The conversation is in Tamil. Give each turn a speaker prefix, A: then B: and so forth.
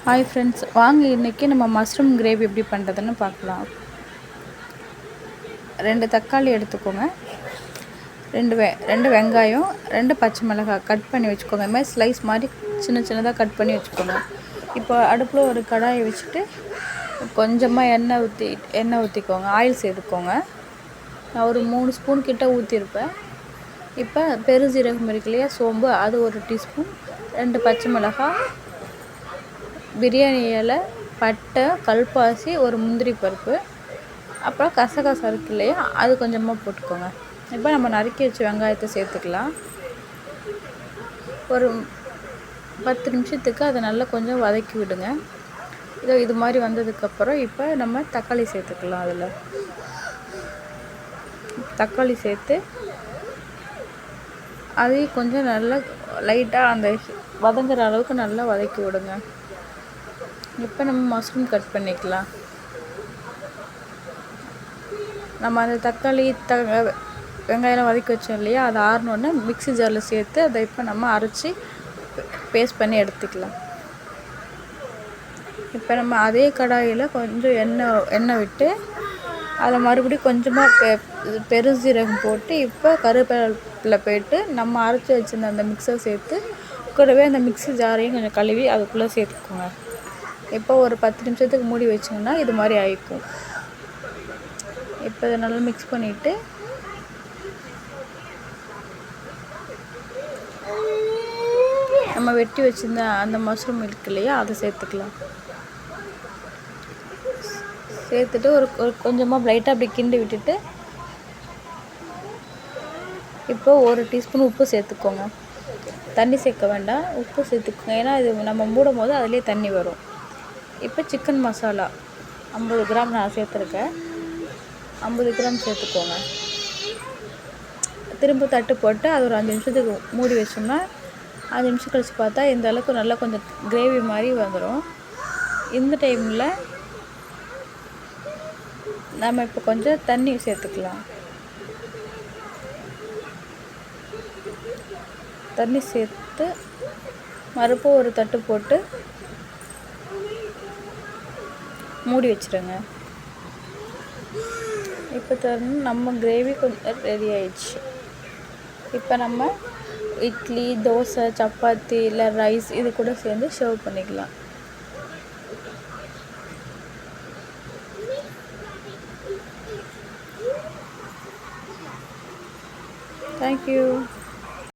A: ஹாய் ஃப்ரெண்ட்ஸ், வாங்க இன்றைக்கி நம்ம மஷ்ரூம் கிரேவி எப்படி பண்ணுறதுன்னு பார்க்கலாம். 2 தக்காளி எடுத்துக்கோங்க, 2 வெங்காயம், 2 பச்சை மிளகாய் கட் பண்ணி வச்சுக்கோங்க. இது மாதிரி ஸ்லைஸ் மாதிரி சின்ன சின்னதாக கட் பண்ணி வச்சுக்கோங்க. இப்போ அடுப்பில் ஒரு கடாயை வச்சுட்டு கொஞ்சமாக எண்ணெய் ஊற்றிக்கோங்க. ஆயில் சேர்த்துக்கோங்க. நான் ஒரு 3 ஸ்பூன் கிட்ட ஊற்றிருப்பேன். இப்போ பெருஞ்சீரகம் இருக்கு இல்லையா, சோம்பு, அது 1 டீஸ்பூன், 2 பச்சை மிளகாய், பிரியாணி இலை, பட்டை, கல்பாசி, ஒரு முந்திரி பருப்பு, அப்புறம் கசகசா இருக்கு இல்லையா, அது கொஞ்சமாக போட்டுக்கோங்க. இப்போ நம்ம நறுக்கி வச்ச வெங்காயத்தை சேர்த்துக்கலாம். ஒரு 10 நிமிஷத்துக்கு அதை நல்லா கொஞ்சம் வதக்கி விடுங்க. இது மாதிரி வந்ததுக்கப்புறம் இப்போ நம்ம தக்காளி சேர்த்துக்கலாம். அதில் தக்காளி சேர்த்து அதையும் கொஞ்சம் நல்லா லைட்டாக அந்த வதங்குற அளவுக்கு நல்லா வதக்கி விடுங்க. இப்போ நம்ம மஷ்ரூம் கட் பண்ணிக்கலாம். நம்ம அந்த தக்காளி வெங்காயம் வதக்கி வச்சோம் இல்லையா, அதை ஆறினோடனே மிக்ஸி ஜாரில் சேர்த்து அதை இப்போ நம்ம அரைச்சி பேஸ்ட் பண்ணி எடுத்துக்கலாம். இப்போ நம்ம அதே கடாயில் கொஞ்சம் எண்ணெய் விட்டு அதில் மறுபடியும் கொஞ்சமாக பெருஞ்சீரகம் போட்டு இப்போ கருவேப்பிலை போயிட்டு நம்ம அரைச்சி வச்சுருந்த அந்த மிக்ஸரை சேர்த்து கூடவே அந்த மிக்ஸி ஜாரையும் கொஞ்சம் கழுவி அதுக்குள்ளே சேர்த்துக்கோங்க. இப்போ ஒரு 10 நிமிஷத்துக்கு மூடி வச்சிங்கன்னா இது மாதிரி ஆகிக்கும். இப்போ இதை நல்லா மிக்ஸ் பண்ணிவிட்டு நம்ம வெட்டி வச்சுருந்த அந்த மஷ்ரூம் இருக்கு இல்லையா, அதை சேர்த்துக்கலாம். சேர்த்துட்டு ஒரு கொஞ்சமாக லைட்டாக அப்படி கிண்டி விட்டுட்டு இப்போ 1 டீஸ்பூன் உப்பு சேர்த்துக்கோங்க. தண்ணி சேர்க்க வேண்டாம், உப்பு சேர்த்துக்கோங்க. ஏன்னா இது நம்ம மூடும் போது அதுலேயே தண்ணி வரும். இப்போ சிக்கன் மசாலா 50 கிராம் நான் சேர்த்துருக்கேன். 50 கிராம் சேர்த்துக்கோங்க. திரும்ப தட்டு போட்டு அது ஒரு 5 நிமிஷத்துக்கு மூடி வச்சோம்னா 5 நிமிஷம் கழித்து பார்த்தா இந்த அளவுக்கு நல்லா கொஞ்சம் கிரேவி மாதிரி வந்துடும். இந்த டைமில் நம்ம இப்போ கொஞ்சம் தண்ணி சேர்த்துக்கலாம். தண்ணி சேர்த்து மறுபடியும் ஒரு தட்டு போட்டு மூடி வச்சுருங்க. இப்போ நம்ம கிரேவி கொஞ்சம் ரெடி ஆயிடுச்சு. இப்போ நம்ம இட்லி, தோசை, சப்பாத்தி இல்லை ரைஸ் இது கூட சேர்ந்து சர்வ் பண்ணிக்கலாம். தேங்க்யூ.